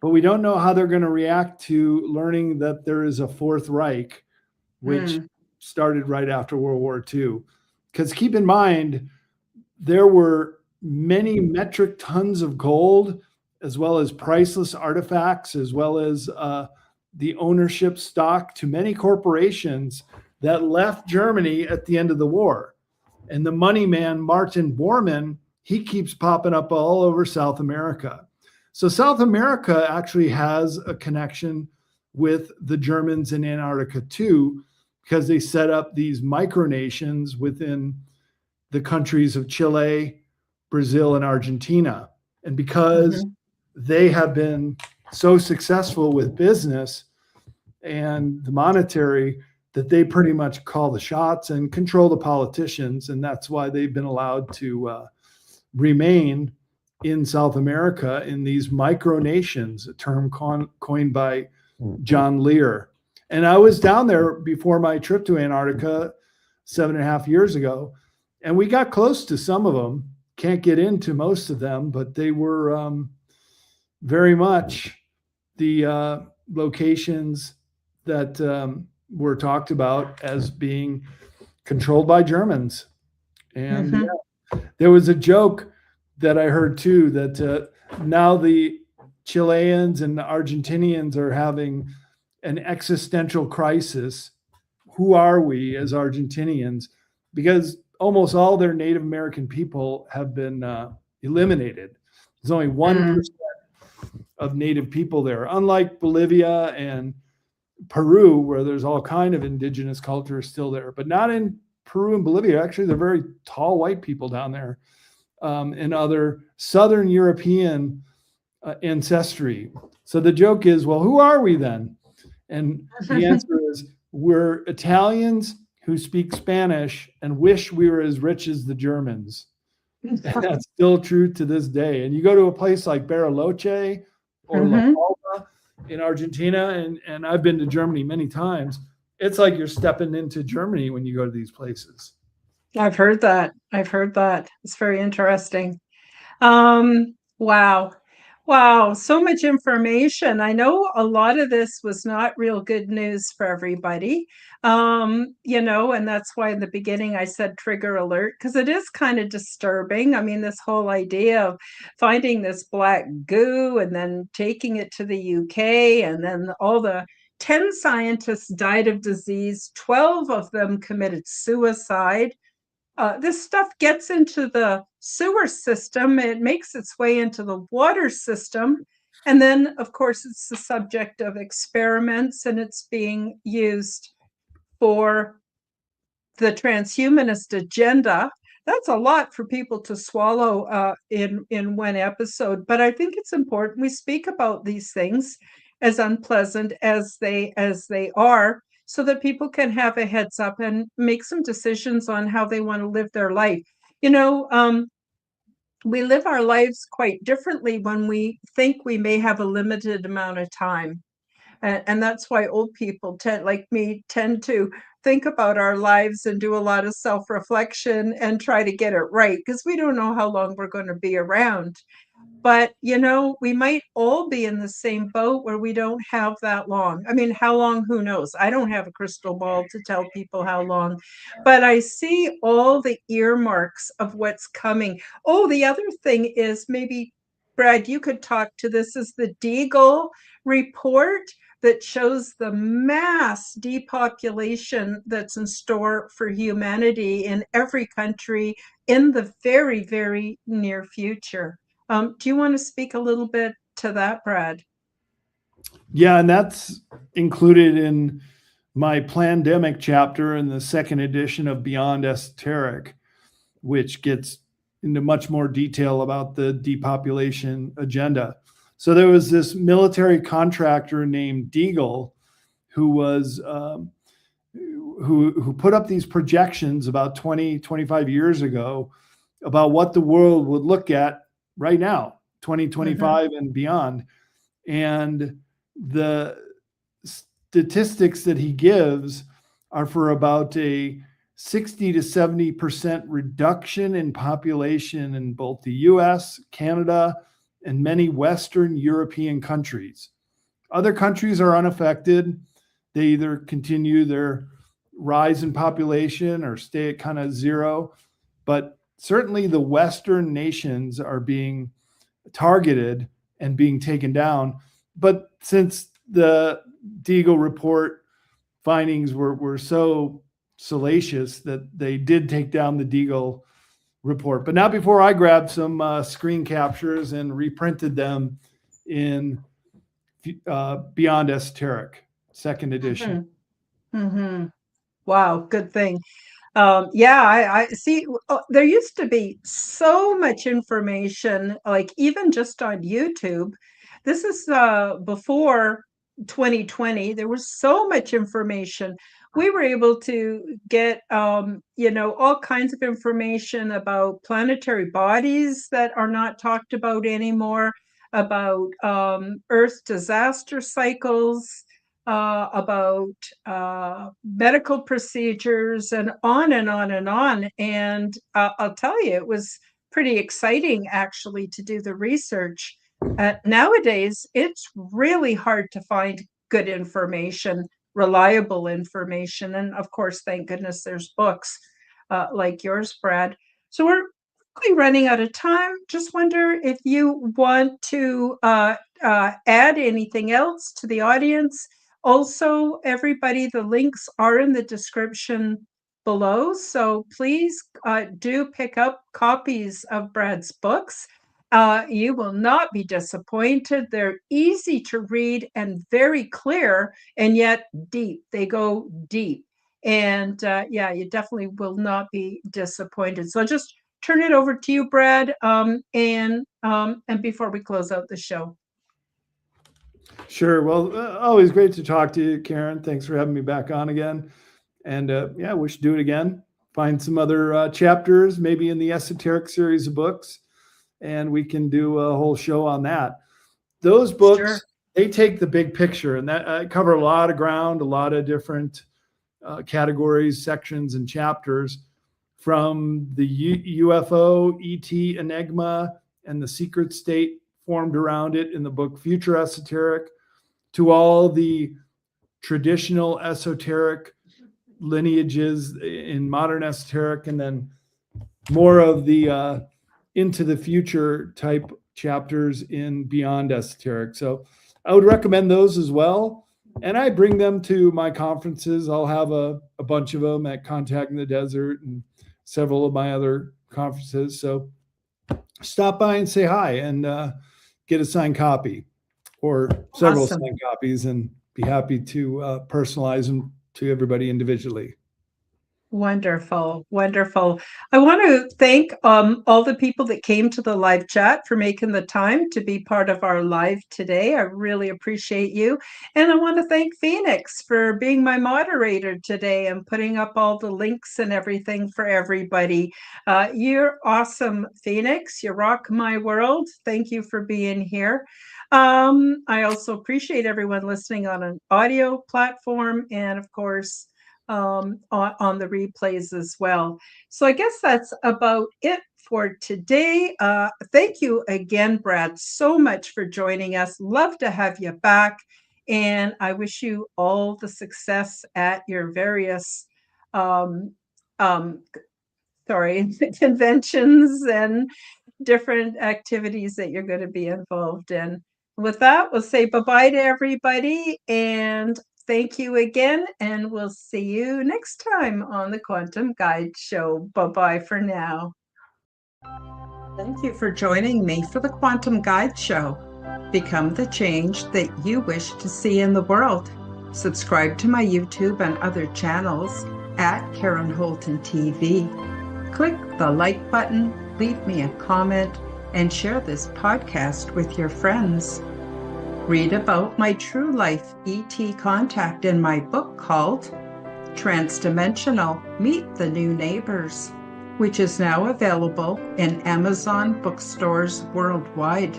but we don't know how they're going to react to learning that there is a Fourth Reich, which started right after World War II. Because keep in mind, there were many metric tons of gold, as well as priceless artifacts, as well as the ownership stock to many corporations that left Germany at the end of the war. And the money man, Martin Bormann, he keeps popping up all over South America. So South America actually has a connection with the Germans in Antarctica too, because they set up these micronations within the countries of Chile, Brazil, and Argentina. And because they have been so successful with business and the monetary, that they pretty much call the shots and control the politicians. And that's why they've been allowed to remain in South America in these micronations, a term coined by John Lear. And I was down there before my trip to Antarctica 7.5 years ago, and we got close to some of them. Can't get into most of them, but they were very much the locations that were talked about as being controlled by Germans. And there was a joke that I heard too, that now the Chileans and the Argentinians are having an existential crisis. Who are we as Argentinians? Because almost all their Native American people have been eliminated. There's only 1% of Native people there, unlike Bolivia and Peru, where there's all kind of indigenous culture still there, but not in Peru and Bolivia. Actually, they're very tall white people down there. and other Southern European ancestry. So the joke is, well, who are we then? And the answer is, we're Italians who speak Spanish and wish we were as rich as the Germans. And that's still true to this day. And you go to a place like Bariloche or La Palma in Argentina, and I've been to Germany many times. It's like you're stepping into Germany when you go to these places. I've heard that. I've heard that. It's very interesting. Wow. Wow, so much information. I know a lot of this was not real good news for everybody. And that's why in the beginning I said trigger alert, because it is kind of disturbing. I mean, this whole idea of finding this black goo and then taking it to the UK, and then all the 10 scientists died of disease, 12 of them committed suicide. This stuff gets into the sewer system, it makes its way into the water system, and then, of course, it's the subject of experiments, and it's being used for the transhumanist agenda. That's a lot for people to swallow in one episode, but I think it's important we speak about these things, as unpleasant as they are, so that people can have a heads up and make some decisions on how they want to live their life. We live our lives quite differently when we think we may have a limited amount of time. And that's why old people like me tend to think about our lives and do a lot of self-reflection and try to get it right, because we don't know how long we're going to be around. But, we might all be in the same boat where we don't have that long. I mean, how long, who knows? I don't have a crystal ball to tell people how long, but I see all the earmarks of what's coming. Oh, the other thing is, maybe, Brad, you could talk to this, is the Deagle report that shows the mass depopulation that's in store for humanity in every country in the very, very near future. Do you want to speak a little bit to that, Brad? Yeah, and that's included in my Plandemic chapter in the second edition of Beyond Esoteric, which gets into much more detail about the depopulation agenda. So there was this military contractor named Deagle who was who put up these projections about 20, 25 years ago about what the world would look at right now, 2025 and beyond. And the statistics that he gives are for about a 60 to 70% reduction in population in both the US, Canada, and many Western European countries. Other countries are unaffected. They either continue their rise in population or stay at kind of zero. But certainly the Western nations are being targeted and being taken down. But since the Deagle report findings were so salacious that they did take down the Deagle report. But not before I grabbed some screen captures and reprinted them in Beyond Esoteric, second edition. Wow, good thing. Yeah, I see. There used to be so much information, like even just on YouTube. This is before 2020. There was so much information. We were able to get, all kinds of information about planetary bodies that are not talked about anymore, about Earth disaster cycles, about medical procedures, and on and on and on. And I'll tell you, it was pretty exciting actually to do the research. Nowadays, it's really hard to find good information, reliable information. And of course, thank goodness there's books like yours, Brad. So we're quickly running out of time. Just wonder if you want to add anything else to the audience. Also, everybody, the links are in the description below. So please do pick up copies of Brad's books. You will not be disappointed. They're easy to read and very clear, and yet deep. They go deep. And yeah, you definitely will not be disappointed. So just turn it over to you, Brad, and before we close out the show. Sure. Well, always great to talk to you, Karen. Thanks for having me back on again. And yeah, we should do it again. Find some other chapters, maybe in the esoteric series of books, and we can do a whole show on that. Those books, Sure. They take the big picture, and that cover a lot of ground, a lot of different categories, sections, and chapters, from the UFO, ET enigma, and the secret state formed around it in the book Future Esoteric, to all the traditional esoteric lineages in modern esoteric, and then more of the into the future type chapters in beyond esoteric. So I would recommend those as well. And I bring them to my conferences. I'll have a bunch of them at Contact in the Desert and several of my other conferences. So stop by and say hi and get a signed copy or several signed copies, and be happy to personalize them to everybody individually. Wonderful. Wonderful. I want to thank all the people that came to the live chat for making the time to be part of our live today. I really appreciate you. And I want to thank Phoenix for being my moderator today and putting up all the links and everything for everybody. You're awesome, Phoenix. You rock my world. Thank you for being here. I also appreciate everyone listening on an audio platform, and of course, on the replays as well. So I guess that's about it for today. Thank you again, Brad, so much for joining us. Love to have you back. And I wish you all the success at your various conventions and different activities that you're going to be involved in. With that, we'll say bye-bye to everybody, and thank you again, and we'll see you next time on the Quantum Guide Show. Bye-bye for now. Thank you for joining me for the Quantum Guide Show. Become the change that you wish to see in the world. Subscribe to my YouTube and other channels at Karen Holton TV. Click the like button, leave me a comment, and share this podcast with your friends. Read about my true life ET contact in my book called Transdimensional: Meet the New Neighbors, which is now available in Amazon bookstores worldwide.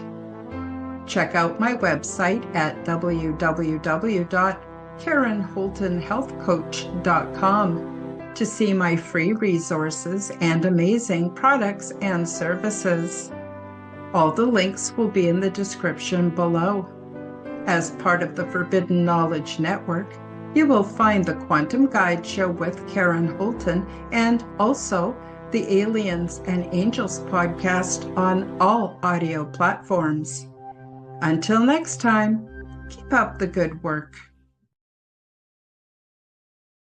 Check out my website at www.KarenHoltonHealthCoach.com to see my free resources and amazing products and services. All the links will be in the description below. As part of the Forbidden Knowledge Network, you will find the Quantum Guide Show with Karen Holton and also the Aliens and Angels podcast on all audio platforms. Until next time, keep up the good work.